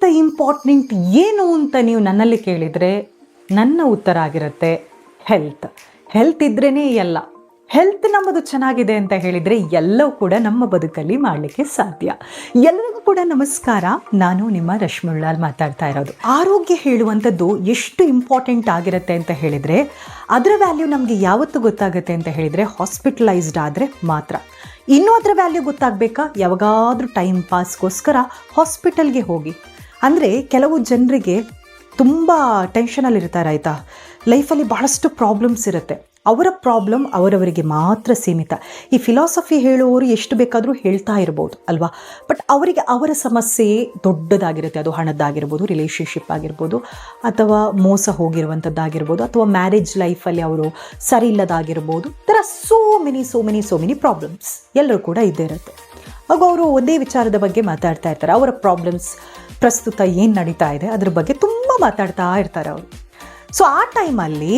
ಅತ್ಯಂತ ಇಂಪಾರ್ಟೆಂಟ್ ಏನು ಅಂತ ನೀವು ನನ್ನಲ್ಲಿ ಕೇಳಿದರೆ ನನ್ನ ಉತ್ತರ ಆಗಿರುತ್ತೆ ಹೆಲ್ತ್ ಇದ್ರೇ ಎಲ್ಲ. ಹೆಲ್ತ್ ನಮ್ಮದು ಚೆನ್ನಾಗಿದೆ ಅಂತ ಹೇಳಿದರೆ ಎಲ್ಲವೂ ಕೂಡ ನಮ್ಮ ಬದುಕಲ್ಲಿ ಮಾಡಲಿಕ್ಕೆ ಸಾಧ್ಯ. ಎಲ್ಲರಿಗೂ ಕೂಡ ನಮಸ್ಕಾರ. ನಾನು ನಿಮ್ಮ ರಶ್ಮಿ ಉಳ್ಳಾಲ್ ಮಾತಾಡ್ತಾ ಇರೋದು. ಆರೋಗ್ಯ ಹೇಳುವಂಥದ್ದು ಎಷ್ಟು ಇಂಪಾರ್ಟೆಂಟ್ ಆಗಿರುತ್ತೆ ಅಂತ ಹೇಳಿದರೆ ಅದರ ವ್ಯಾಲ್ಯೂ ನಮಗೆ ಯಾವತ್ತು ಗೊತ್ತಾಗುತ್ತೆ ಅಂತ ಹೇಳಿದರೆ ಹಾಸ್ಪಿಟಲೈಸ್ಡ್ ಆದರೆ ಮಾತ್ರ. ಇನ್ನೂ ಅದರ ವ್ಯಾಲ್ಯೂ ಗೊತ್ತಾಗಬೇಕಾ? ಯಾವಾಗಾದರೂ ಟೈಮ್ ಪಾಸ್ಗೋಸ್ಕರ ಹಾಸ್ಪಿಟಲ್ಗೆ ಹೋಗಿ. ಅಂದರೆ ಕೆಲವು ಜನರಿಗೆ ತುಂಬ ಟೆನ್ಷನಲ್ಲಿರ್ತಾರೆ ಆಯಿತಾ, ಲೈಫಲ್ಲಿ ಭಾಳಷ್ಟು ಪ್ರಾಬ್ಲಮ್ಸ್ ಇರುತ್ತೆ. ಅವರ ಪ್ರಾಬ್ಲಮ್ ಅವರವರಿಗೆ ಮಾತ್ರ ಸೀಮಿತ. ಈ ಫಿಲಾಸಫಿ ಹೇಳುವವರು ಎಷ್ಟು ಬೇಕಾದರೂ ಹೇಳ್ತಾ ಇರ್ಬೋದು ಅಲ್ವಾ, ಬಟ್ ಅವರಿಗೆ ಅವರ ಸಮಸ್ಯೆ ದೊಡ್ಡದಾಗಿರುತ್ತೆ. ಅದು ಹಣದ್ದಾಗಿರ್ಬೋದು, ರಿಲೇಷನ್ಶಿಪ್ ಆಗಿರ್ಬೋದು, ಅಥವಾ ಮೋಸ ಹೋಗಿರುವಂಥದ್ದಾಗಿರ್ಬೋದು, ಅಥವಾ ಮ್ಯಾರೇಜ್ ಲೈಫಲ್ಲಿ ಅವರು ಸರಿ ಇಲ್ಲದಾಗಿರ್ಬೋದು. There are so many problems. ಎಲ್ಲರೂ ಕೂಡ ಇದ್ದೇ ಇರುತ್ತೆ. ಆಗ ಅವರು ಒಂದೇ ವಿಚಾರದ ಬಗ್ಗೆ ಮಾತಾಡ್ತಾ ಇರ್ತಾರೆ. ಅವರ ಪ್ರಾಬ್ಲಮ್ಸ್ ಪ್ರಸ್ತುತ ಏನು ನಡೀತಾ ಇದೆ ಅದ್ರ ಬಗ್ಗೆ ತುಂಬ ಮಾತಾಡ್ತಾ ಇರ್ತಾರೆ ಅವರು. ಸೊ ಆ ಟೈಮಲ್ಲಿ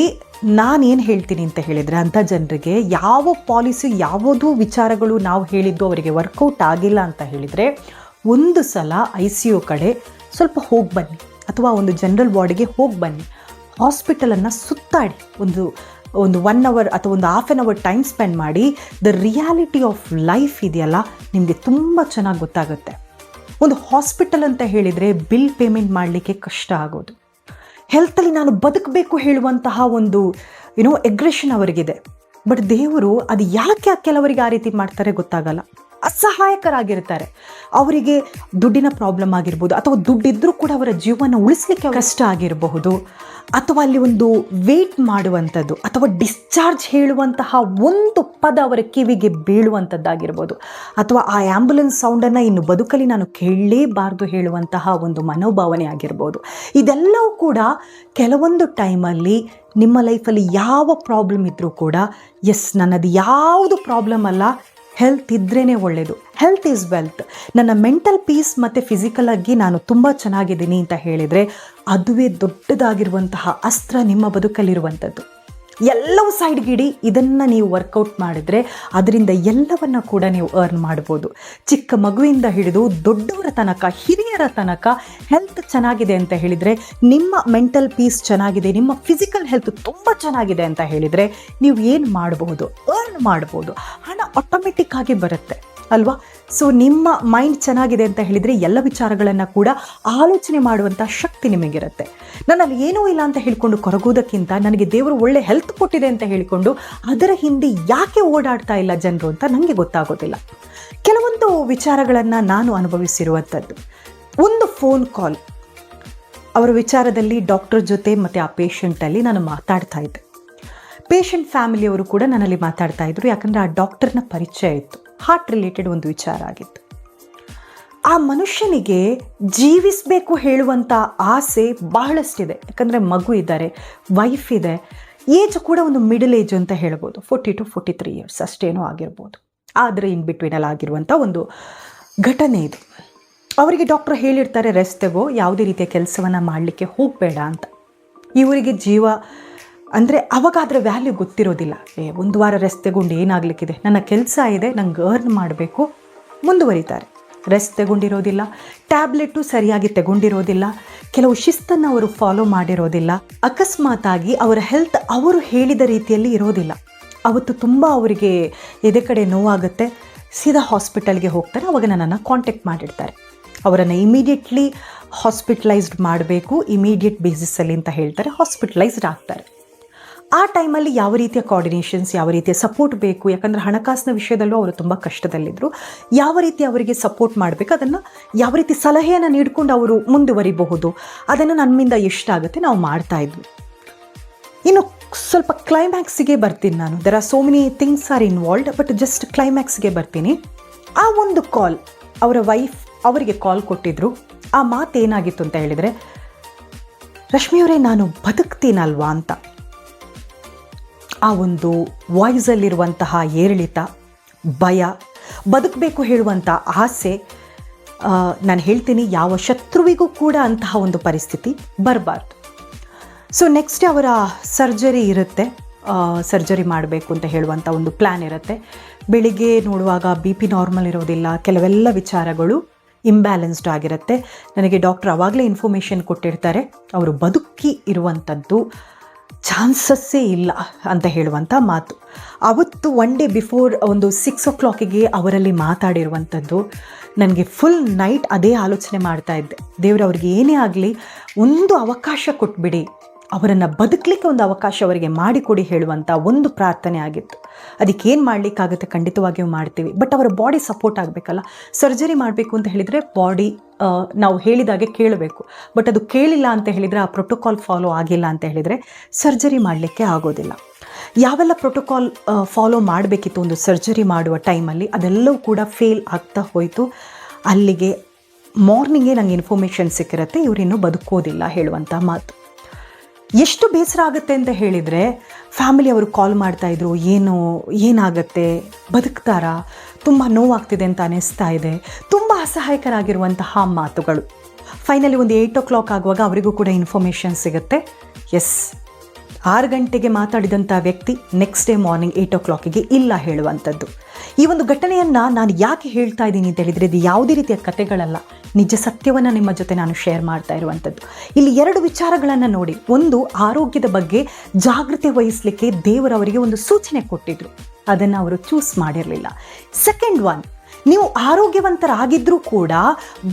ನಾನೇನು ಹೇಳ್ತೀನಿ ಅಂತ ಹೇಳಿದರೆ, ಅಂಥ ಜನರಿಗೆ ಯಾವ ಪಾಲಿಸಿ, ಯಾವುದೂ ವಿಚಾರಗಳು ನಾವು ಹೇಳಿದ್ದು ಅವರಿಗೆ ವರ್ಕೌಟ್ ಆಗಿಲ್ಲ ಅಂತ ಹೇಳಿದರೆ, ಒಂದು ಸಲ ICU ಕಡೆ ಸ್ವಲ್ಪ ಹೋಗಿ ಬನ್ನಿ, ಅಥವಾ ಒಂದು ಜನರಲ್ ವಾರ್ಡ್ಗೆ ಹೋಗಿ ಬನ್ನಿ. ಹಾಸ್ಪಿಟಲನ್ನು ಸುತ್ತಾಡಿ ಒಂದು 1 ಅವರ್ ಅಥವಾ ಒಂದು half an hour time spend ಮಾಡಿ. ದ ರಿಯಾಲಿಟಿ ಆಫ್ ಲೈಫ್ ಇದೆಯಲ್ಲ ನಿಮಗೆ ತುಂಬ ಚೆನ್ನಾಗಿ ಗೊತ್ತಾಗುತ್ತೆ. ಒಂದು ಹಾಸ್ಪಿಟಲ್ ಅಂತ ಹೇಳಿದರೆ ಬಿಲ್ ಪೇಮೆಂಟ್ ಮಾಡಲಿಕ್ಕೆ ಕಷ್ಟ ಆಗೋದು. ಹೆಲ್ತಲ್ಲಿ ನಾನು ಬದುಕಬೇಕು ಹೇಳುವಂತಹ ಒಂದು ಎಗ್ರೆಷನ್ ಅವರಿಗಿದೆ. ಬಟ್ ದೇವರು ಅದು ಯಾಕೆ ಕೆಲವರಿಗೆ ಆ ರೀತಿ ಮಾಡ್ತಾರೆ ಗೊತ್ತಾಗಲ್ಲ. ಅಸಹಾಯಕರಾಗಿರ್ತಾರೆ. ಅವರಿಗೆ ದುಡ್ಡಿನ ಪ್ರಾಬ್ಲಮ್ ಆಗಿರ್ಬೋದು, ಅಥವಾ ದುಡ್ಡಿದ್ರೂ ಕೂಡ ಅವರ ಜೀವನ ಉಳಿಸ್ಲಿಕ್ಕೆ ಕಷ್ಟ ಆಗಿರಬಹುದು, ಅಥವಾ ಅಲ್ಲಿ ಒಂದು ವೇಟ್ ಮಾಡುವಂಥದ್ದು, ಅಥವಾ ಡಿಸ್ಚಾರ್ಜ್ ಹೇಳುವಂತಹ ಒಂದು ಪದ ಅವರ ಕಿವಿಗೆ ಬೀಳುವಂಥದ್ದಾಗಿರ್ಬೋದು, ಅಥವಾ ಆ ಆ್ಯಂಬುಲೆನ್ಸ್ ಸೌಂಡನ್ನು ಇನ್ನು ಬದುಕಲ್ಲಿ ನಾನು ಕೇಳಲೇಬಾರ್ದು ಹೇಳುವಂತಹ ಒಂದು ಮನೋಭಾವನೆ ಆಗಿರ್ಬೋದು. ಇದೆಲ್ಲವೂ ಕೂಡ ಕೆಲವೊಂದು ಟೈಮಲ್ಲಿ ನಿಮ್ಮ ಲೈಫಲ್ಲಿ ಯಾವ ಪ್ರಾಬ್ಲಮ್ ಇದ್ದರೂ ಕೂಡ, ನನ್ನದು ಯಾವುದು ಪ್ರಾಬ್ಲಮ್ ಅಲ್ಲ, ಹೆಲ್ತ್ ಇದ್ರೇ ಒಳ್ಳೆಯದು. Health is wealth. ನನ್ನ ಮೆಂಟಲ್ ಪೀಸ್ ಮತ್ತು ಫಿಸಿಕಲ್ ಆಗಿ ನಾನು ತುಂಬ ಚೆನ್ನಾಗಿದ್ದೀನಿ ಅಂತ ಹೇಳಿದರೆ ಅದುವೇ ದೊಡ್ಡದಾಗಿರುವಂತಹ ಅಸ್ತ್ರ ನಿಮ್ಮ ಬದುಕಲ್ಲಿರುವಂಥದ್ದು. ಎಲ್ಲವೂ ಸೈಡ್ಗಿಡಿ. ಇದನ್ನು ನೀವು ವರ್ಕೌಟ್ ಮಾಡಿದರೆ ಅದರಿಂದ ಎಲ್ಲವನ್ನು ಕೂಡ ನೀವು ಅರ್ನ್ ಮಾಡ್ಬೋದು. ಚಿಕ್ಕ ಮಗುವಿಂದ ಹಿಡಿದು ದೊಡ್ಡವರ ತನಕ, ಹಿರಿಯರ ತನಕ ಹೆಲ್ತ್ ಚೆನ್ನಾಗಿದೆ ಅಂತ ಹೇಳಿದರೆ, ನಿಮ್ಮ ಮೆಂಟಲ್ ಪೀಸ್ ಚೆನ್ನಾಗಿದೆ, ನಿಮ್ಮ ಫಿಸಿಕಲ್ ಹೆಲ್ತ್ ತುಂಬ ಚೆನ್ನಾಗಿದೆ ಅಂತ ಹೇಳಿದರೆ ನೀವು ಏನು ಮಾಡಬಹುದು? ಅರ್ನ್ ಮಾಡ್ಬೋದು. ಹಣ ಆಟೋಮೆಟಿಕ್ ಆಗಿ ಬರುತ್ತೆ ಅಲ್ವಾ. ಸೊ ನಿಮ್ಮ ಮೈಂಡ್ ಚೆನ್ನಾಗಿದೆ ಅಂತ ಹೇಳಿದರೆ ಎಲ್ಲ ವಿಚಾರಗಳನ್ನು ಕೂಡ ಆಲೋಚನೆ ಮಾಡುವಂಥ ಶಕ್ತಿ ನಿಮಗಿರುತ್ತೆ. ನನ್ನಲ್ಲಿ ಏನೂ ಇಲ್ಲ ಅಂತ ಹೇಳಿಕೊಂಡು ಕೊರಗೋದಕ್ಕಿಂತ, ನನಗೆ ದೇವರು ಒಳ್ಳೆ ಹೆಲ್ತ್ ಕೊಟ್ಟಿದೆ ಅಂತ ಹೇಳಿಕೊಂಡು ಅದರ ಹಿಂದೆ ಯಾಕೆ ಓಡಾಡ್ತಾ ಇಲ್ಲ ಜನರು ಅಂತ ನನಗೆ ಗೊತ್ತಾಗೋದಿಲ್ಲ. ಕೆಲವೊಂದು ವಿಚಾರಗಳನ್ನು ನಾನು ಅನುಭವಿಸಿರುವಂಥದ್ದು. ಒಂದು ಫೋನ್ ಕಾಲ್, ಅವರ ವಿಚಾರದಲ್ಲಿ ಡಾಕ್ಟರ್ ಜೊತೆ ಮತ್ತು ಆ ಪೇಷಂಟಲ್ಲಿ ನಾನು ಮಾತಾಡ್ತಾ ಇದ್ದೆ. ಪೇಷಂಟ್ ಫ್ಯಾಮಿಲಿಯವರು ಕೂಡ ನನ್ನಲ್ಲಿ ಮಾತಾಡ್ತಾ ಇದ್ರು. ಯಾಕಂದರೆ ಆ ಡಾಕ್ಟರ್ನ ಪರಿಚಯ ಇತ್ತು. ಹಾರ್ಟ್ ರಿಲೇಟೆಡ್ ಒಂದು ವಿಚಾರ ಆಗಿತ್ತು. ಆ ಮನುಷ್ಯನಿಗೆ ಜೀವಿಸಬೇಕು ಹೇಳುವಂಥ ಆಸೆ ಬಹಳಷ್ಟಿದೆ. ಯಾಕಂದರೆ ಮಗು ಇದ್ದಾರೆ, ವೈಫ್ ಇದೆ, ಏಜ್ ಕೂಡ ಒಂದು ಮಿಡಲ್ ಏಜ್ ಅಂತ ಹೇಳ್ಬೋದು. 40 to 43 years ಅಷ್ಟೇನೋ ಆಗಿರ್ಬೋದು. ಆದರೆ ಇನ್ ಬಿಟ್ವೀನಲ್ಲಿ ಆಗಿರುವಂಥ ಒಂದು ಘಟನೆ ಇದು. ಅವರಿಗೆ ಡಾಕ್ಟರ್ ಹೇಳಿರ್ತಾರೆ, ರೆಸ್ಟ್ ತಗೋ, ಯಾವುದೇ ರೀತಿಯ ಕೆಲಸವನ್ನು ಮಾಡಲಿಕ್ಕೆ ಹೋಗಬೇಡ ಅಂತ. ಇವರಿಗೆ ಜೀವ ಅಂದರೆ ಅವಾಗ ಅದರ ವ್ಯಾಲ್ಯೂ ಗೊತ್ತಿರೋದಿಲ್ಲ. 1 ವಾರ ರೆಸ್ಟ್ ತಗೊಂಡು ಏನಾಗಲಿಕ್ಕಿದೆ, ನನ್ನ ಕೆಲಸ ಇದೆ, ನಂಗೆ ಅರ್ನ್ ಮಾಡಬೇಕು, ಮುಂದುವರಿತಾರೆ. ರೆಸ್ಟ್ ತಗೊಂಡಿರೋದಿಲ್ಲ, ಟ್ಯಾಬ್ಲೆಟು ಸರಿಯಾಗಿ ತಗೊಂಡಿರೋದಿಲ್ಲ, ಕೆಲವು ಶಿಸ್ತನ್ನು ಅವರು ಫಾಲೋ ಮಾಡಿರೋದಿಲ್ಲ. ಅಕಸ್ಮಾತಾಗಿ ಅವರ ಹೆಲ್ತ್ ಅವರು ಹೇಳಿದ ರೀತಿಯಲ್ಲಿ ಇರೋದಿಲ್ಲ. ಅವತ್ತು ತುಂಬ ಅವರಿಗೆ ಎದೆ ಕಡೆ ನೋವಾಗುತ್ತೆ. ಸೀದಾ ಹಾಸ್ಪಿಟಲ್ಗೆ ಹೋಗ್ತಾರೆ. ಅವಾಗ ನನ್ನನ್ನು ಕಾಂಟ್ಯಾಕ್ಟ್ ಮಾಡಿರ್ತಾರೆ. ಅವರನ್ನು ಇಮಿಡಿಯೇಟ್ಲಿ ಹಾಸ್ಪಿಟಲೈಸ್ಡ್ ಮಾಡಬೇಕು, ಇಮಿಡಿಯೇಟ್ ಬೇಸಿಸಲ್ಲಿ ಅಂತ ಹೇಳ್ತಾರೆ. ಹಾಸ್ಪಿಟಲೈಸ್ಡ್ ಆಗ್ತಾರೆ. ಆ ಟೈಮಲ್ಲಿ ಯಾವ ರೀತಿಯ ಕೋಆರ್ಡಿನೇಷನ್ಸ್, ಯಾವ ರೀತಿಯ ಸಪೋರ್ಟ್ ಬೇಕು, ಯಾಕಂದರೆ ಹಣಕಾಸಿನ ವಿಷಯದಲ್ಲೂ ಅವರು ತುಂಬ ಕಷ್ಟದಲ್ಲಿದ್ದರು. ಯಾವ ರೀತಿ ಅವರಿಗೆ ಸಪೋರ್ಟ್ ಮಾಡಬೇಕು, ಅದನ್ನು ಯಾವ ರೀತಿ ಸಲಹೆಯನ್ನು ನೀಡಿಕೊಂಡು ಅವರು ಮುಂದುವರಿಬಹುದು, ಅದನ್ನು ನಮ್ಮಿಂದ ಎಷ್ಟಾಗುತ್ತೆ ನಾವು ಮಾಡ್ತಾಯಿದ್ವಿ. ಇನ್ನು ಸ್ವಲ್ಪ ಕ್ಲೈಮ್ಯಾಕ್ಸಿಗೆ ಬರ್ತೀನಿ ನಾನು. There are so many things are involved, but just ಕ್ಲೈಮ್ಯಾಕ್ಸ್ಗೆ ಬರ್ತೀನಿ. ಆ ಒಂದು ಕಾಲ್, ಅವರ ವೈಫ್ ಅವರಿಗೆ ಕಾಲ್ ಕೊಟ್ಟಿದ್ರು. ಆ ಮಾತು ಏನಾಗಿತ್ತು ಅಂತ ಹೇಳಿದರೆ, ರಶ್ಮಿಯವರೇ ನಾನು ಬದುಕ್ತೀನಲ್ವಾ ಅಂತ. ಆ ಒಂದು ವಾಯ್ಸಲ್ಲಿರುವಂತಹ ಏರಿಳಿತ, ಭಯ, ಬದುಕಬೇಕು ಹೇಳುವಂಥ ಆಸೆ, ನಾನು ಹೇಳ್ತೀನಿ ಯಾವ ಶತ್ರುವಿಗೂ ಕೂಡ ಅಂತಹ ಒಂದು ಪರಿಸ್ಥಿತಿ ಬರಬಾರ್ದು. ಸೊ ನೆಕ್ಸ್ಟ್ ಅವರ ಸರ್ಜರಿ ಇರುತ್ತೆ. ಸರ್ಜರಿ ಮಾಡಬೇಕು ಅಂತ ಹೇಳುವಂಥ ಒಂದು ಪ್ಲ್ಯಾನ್ ಇರುತ್ತೆ. ಬೆಳಿಗ್ಗೆ ನೋಡುವಾಗ BP ನಾರ್ಮಲ್ ಇರೋದಿಲ್ಲ, ಕೆಲವೆಲ್ಲ ವಿಚಾರಗಳು ಇಂಬ್ಯಾಲೆನ್ಸ್ಡ್ ಆಗಿರುತ್ತೆ. ನನಗೆ ಡಾಕ್ಟರ್ ಆವಾಗಲೇ ಇನ್ಫಾರ್ಮೇಷನ್ ಕೊಟ್ಟಿರ್ತಾರೆ, ಅವರು ಬದುಕಿ ಇರುವಂಥದ್ದು ಚಾನ್ಸಸ್ಸೇ ಇಲ್ಲ ಅಂತ ಹೇಳುವಂಥ ಮಾತು. ಅವತ್ತು 1 ಡೇ ಬಿಫೋರ್ ಒಂದು 6 o'clock ಅವರಲ್ಲಿ ಮಾತಾಡಿರುವಂಥದ್ದು ನನಗೆ ಫುಲ್ ನೈಟ್ ಅದೇ ಆಲೋಚನೆ ಮಾಡ್ತಾ ಇದ್ದೆ. ದೇವರು ಅವ್ರಿಗೆ ಏನೇ ಆಗಲಿ ಒಂದು ಅವಕಾಶ ಕೊಟ್ಬಿಡಿ, ಅವರನ್ನು ಬದುಕಲಿಕ್ಕೆ ಒಂದು ಅವಕಾಶ ಅವರಿಗೆ ಮಾಡಿಕೊಡಿ ಹೇಳುವಂಥ ಒಂದು ಪ್ರಾರ್ಥನೆ ಆಗಿತ್ತು. ಅದಕ್ಕೇನು ಮಾಡಲಿಕ್ಕಾಗುತ್ತೆ, ಖಂಡಿತವಾಗಿಯೂ ಮಾಡ್ತೀವಿ. ಬಟ್ ಅವರ ಬಾಡಿ ಸಪೋರ್ಟ್ ಆಗಬೇಕಲ್ಲ. ಸರ್ಜರಿ ಮಾಡಬೇಕು ಅಂತ ಹೇಳಿದರೆ ಬಾಡಿ ನಾವು ಹೇಳಿದಾಗೆ ಕೇಳಬೇಕು. ಬಟ್ ಅದು ಕೇಳಿಲ್ಲ ಅಂತ ಹೇಳಿದರೆ, ಆ ಪ್ರೋಟೋಕಾಲ್ ಫಾಲೋ ಆಗಿಲ್ಲ ಅಂತ ಹೇಳಿದರೆ ಸರ್ಜರಿ ಮಾಡಲಿಕ್ಕೆ ಆಗೋದಿಲ್ಲ. ಯಾವೆಲ್ಲ ಪ್ರೋಟೋಕಾಲ್ ಫಾಲೋ ಮಾಡಬೇಕಿತ್ತು ಒಂದು ಸರ್ಜರಿ ಮಾಡುವ ಟೈಮಲ್ಲಿ, ಅದೆಲ್ಲವೂ ಕೂಡ ಫೇಲ್ ಆಗ್ತಾ ಹೋಯಿತು. ಅಲ್ಲಿಗೆ ಮಾರ್ನಿಂಗೇ ನನಗೆ ಇನ್ಫಾರ್ಮೇಷನ್ ಸಿಕ್ಕಿರುತ್ತೆ, ಇವರಿನ್ನೂ ಬದುಕೋದಿಲ್ಲ ಹೇಳುವಂಥ ಮಾತು. ಎಷ್ಟು ಬೇಸರ ಆಗುತ್ತೆ ಅಂತ ಹೇಳಿದರೆ, ಫ್ಯಾಮಿಲಿಯವರು ಕಾಲ್ ಮಾಡ್ತಾಯಿದ್ರು, ಏನಾಗುತ್ತೆ, ಬದುಕ್ತಾರಾ, ತುಂಬ ನೋವಾಗ್ತಿದೆ ಅಂತ ಅನ್ನಿಸ್ತಾ ಇದೆ, ತುಂಬ ಅಸಹಾಯಕರಾಗಿರುವಂತಹ ಮಾತುಗಳು. ಫೈನಲಿ ಒಂದು 8 o'clock ಆಗುವಾಗ ಅವರಿಗೂ ಕೂಡ ಇನ್ಫಾರ್ಮೇಷನ್ ಸಿಗುತ್ತೆ. 6 ಗಂಟೆಗೆ ಮಾತಾಡಿದಂಥ ವ್ಯಕ್ತಿ ನೆಕ್ಸ್ಟ್ ಡೇ ಮಾರ್ನಿಂಗ್ 8 o'clock ಇಲ್ಲ ಹೇಳುವಂಥದ್ದು. ಈ ಒಂದು ಘಟನೆಯನ್ನು ನಾನು ಯಾಕೆ ಹೇಳ್ತಾ ಇದ್ದೀನಿ ಅಂತ ಹೇಳಿದರೆ, ಇದು ಯಾವುದೇ ರೀತಿಯ ಕಥೆಗಳಲ್ಲ, ನಿಜ ಸತ್ಯವನ್ನು ನಿಮ್ಮ ಜೊತೆ ನಾನು ಶೇರ್ ಮಾಡ್ತಾ ಇರುವಂಥದ್ದು. ಇಲ್ಲಿ 2 ವಿಚಾರಗಳನ್ನು ನೋಡಿ. ಒಂದು, ಆರೋಗ್ಯದ ಬಗ್ಗೆ ಜಾಗೃತಿ ವಹಿಸಲಿಕ್ಕೆ ದೇವರವರಿಗೆ ಒಂದು ಸೂಚನೆ ಕೊಟ್ಟಿದ್ರು, ಅದನ್ನು ಅವರು ಚೂಸ್ ಮಾಡಿರಲಿಲ್ಲ. ಸೆಕೆಂಡ್ ಒನ್, ನೀವು ಆರೋಗ್ಯವಂತರಾಗಿದ್ದರೂ ಕೂಡ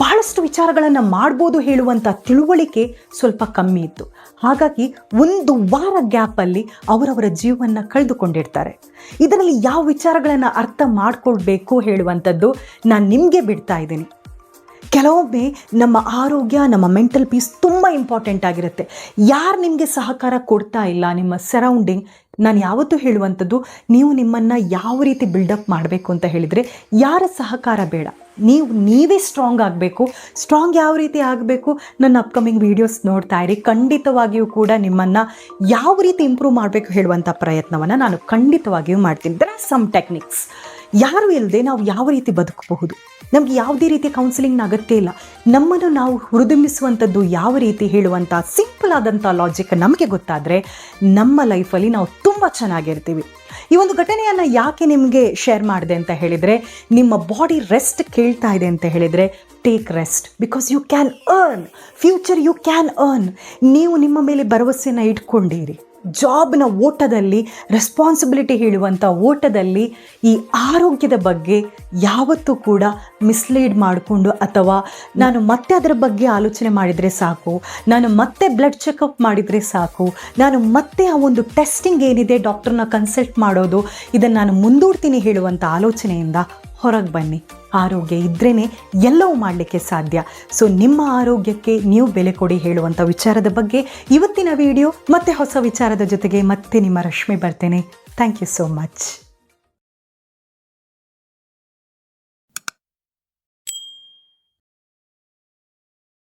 ಬಹಳಷ್ಟು ವಿಚಾರಗಳನ್ನು ಮಾಡ್ಬೋದು ಹೇಳುವಂಥ ತಿಳುವಳಿಕೆ ಸ್ವಲ್ಪ ಕಮ್ಮಿ ಇತ್ತು. ಹಾಗಾಗಿ 1 ವಾರ ಗ್ಯಾಪಲ್ಲಿ ಅವರವರ ಜೀವವನ್ನು ಕಳೆದುಕೊಂಡಿರ್ತಾರೆ. ಇದರಲ್ಲಿ ಯಾವ ವಿಚಾರಗಳನ್ನು ಅರ್ಥ ಮಾಡ್ಕೊಳ್ಬೇಕು ಹೇಳುವಂಥದ್ದು ನಾನು ನಿಮಗೆ ಬಿಡ್ತಾ ಇದ್ದೀನಿ. ಕೆಲವೊಮ್ಮೆ ನಮ್ಮ ಆರೋಗ್ಯ, ನಮ್ಮ ಮೆಂಟಲ್ ಪೀಸ್ ತುಂಬ ಇಂಪಾರ್ಟೆಂಟ್ ಆಗಿರುತ್ತೆ. ಯಾರು ನಿಮಗೆ ಸಹಕಾರ ಕೊಡ್ತಾ ಇಲ್ಲ, ನಿಮ್ಮ ಸರೌಂಡಿಂಗ್, ನಾನು ಯಾವತ್ತೂ ಹೇಳುವಂಥದ್ದು, ನೀವು ನಿಮ್ಮನ್ನು ಯಾವ ರೀತಿ ಬಿಲ್ಡಪ್ ಮಾಡಬೇಕು ಅಂತ ಹೇಳಿದರೆ ಯಾರ ಸಹಕಾರ ಬೇಡ, ನೀವೇ ಸ್ಟ್ರಾಂಗ್ ಆಗಬೇಕು. ಸ್ಟ್ರಾಂಗ್ ಯಾವ ರೀತಿ ಆಗಬೇಕು, ನನ್ನ ಅಪ್ಕಮಿಂಗ್ ವೀಡಿಯೋಸ್ ನೋಡ್ತಾ ಇರಿ. ಖಂಡಿತವಾಗಿಯೂ ಕೂಡ ನಿಮ್ಮನ್ನು ಯಾವ ರೀತಿ ಇಂಪ್ರೂವ್ ಮಾಡಬೇಕು ಹೇಳುವಂಥ ಪ್ರಯತ್ನವನ್ನು ನಾನು ಖಂಡಿತವಾಗಿಯೂ ಮಾಡ್ತೀನಿ. There are some techniques. ಯಾರು ಇಲ್ಲದೆ ನಾವು ಯಾವ ರೀತಿ ಬದುಕಬಹುದು, ನಮಗೆ ಯಾವುದೇ ರೀತಿಯ ಕೌನ್ಸಿಲಿಂಗ್ನ ಅಗತ್ಯ ಇಲ್ಲ. ನಮ್ಮನ್ನು ನಾವು ಹುರಿದುಂಬಿಸುವಂಥದ್ದು ಯಾವ ರೀತಿ ಹೇಳುವಂಥ ಸಿಂಪಲ್ ಆದಂಥ ಲಾಜಿಕ್ ನಮಗೆ ಗೊತ್ತಾದರೆ ನಮ್ಮ ಲೈಫಲ್ಲಿ ನಾವು ತುಂಬ ಚೆನ್ನಾಗಿರ್ತೀವಿ. ಈ ಒಂದು ಘಟನೆಯನ್ನು ಯಾಕೆ ನಿಮಗೆ ಶೇರ್ ಮಾಡಿದೆ ಅಂತ ಹೇಳಿದರೆ, ನಿಮ್ಮ ಬಾಡಿ ರೆಸ್ಟ್ ಕೇಳ್ತಾ ಇದೆ ಅಂತ ಹೇಳಿದರೆ take rest, because you can earn future, you can earn. ನೀವು ನಿಮ್ಮ ಮೇಲೆ ಭರವಸೆಯನ್ನು ಇಟ್ಕೊಂಡಿರಿ. ಜಾಬ್ನ ಓಟದಲ್ಲಿ, ರೆಸ್ಪಾನ್ಸಿಬಿಲಿಟಿ ಹೇಳುವಂಥ ಓಟದಲ್ಲಿ ಈ ಆರೋಗ್ಯದ ಬಗ್ಗೆ ಯಾವತ್ತೂ ಕೂಡ ಮಿಸ್ಲೀಡ್ ಮಾಡಿಕೊಂಡು, ಅಥವಾ ನಾನು ಮತ್ತೆ ಅದರ ಬಗ್ಗೆ ಆಲೋಚನೆ ಮಾಡಿದರೆ ಸಾಕು, ನಾನು ಮತ್ತೆ ಬ್ಲಡ್ ಚೆಕಪ್ ಮಾಡಿದರೆ ಸಾಕು, ನಾನು ಮತ್ತೆ ಆ ಒಂದು ಟೆಸ್ಟಿಂಗ್ ಏನಿದೆ ಡಾಕ್ಟರ್ನ ಕನ್ಸಲ್ಟ್ ಮಾಡೋದು, ಇದನ್ನು ನಾನು ಮುಂದೂಡ್ತೀನಿ ಹೇಳುವಂಥ ಆಲೋಚನೆಯಿಂದ ಹೊರಗೆ ಬನ್ನಿ. ಆರೋಗ್ಯ ಇದ್ರೇ ಎಲ್ಲವೂ ಮಾಡಲಿಕ್ಕೆ ಸಾಧ್ಯ. ಸೊ ನಿಮ್ಮ ಆರೋಗ್ಯಕ್ಕೆ ನೀವು ಬೆಲೆ ಕೊಡಿ ಹೇಳುವಂಥ ವಿಚಾರದ ಬಗ್ಗೆ ಇವತ್ತಿನ ವಿಡಿಯೋ. ಮತ್ತೆ ಹೊಸ ವಿಚಾರದ ಜೊತೆಗೆ ಮತ್ತೆ ನಿಮ್ಮ ರಶ್ಮಿ ಬರ್ತೇನೆ. Thank you so much.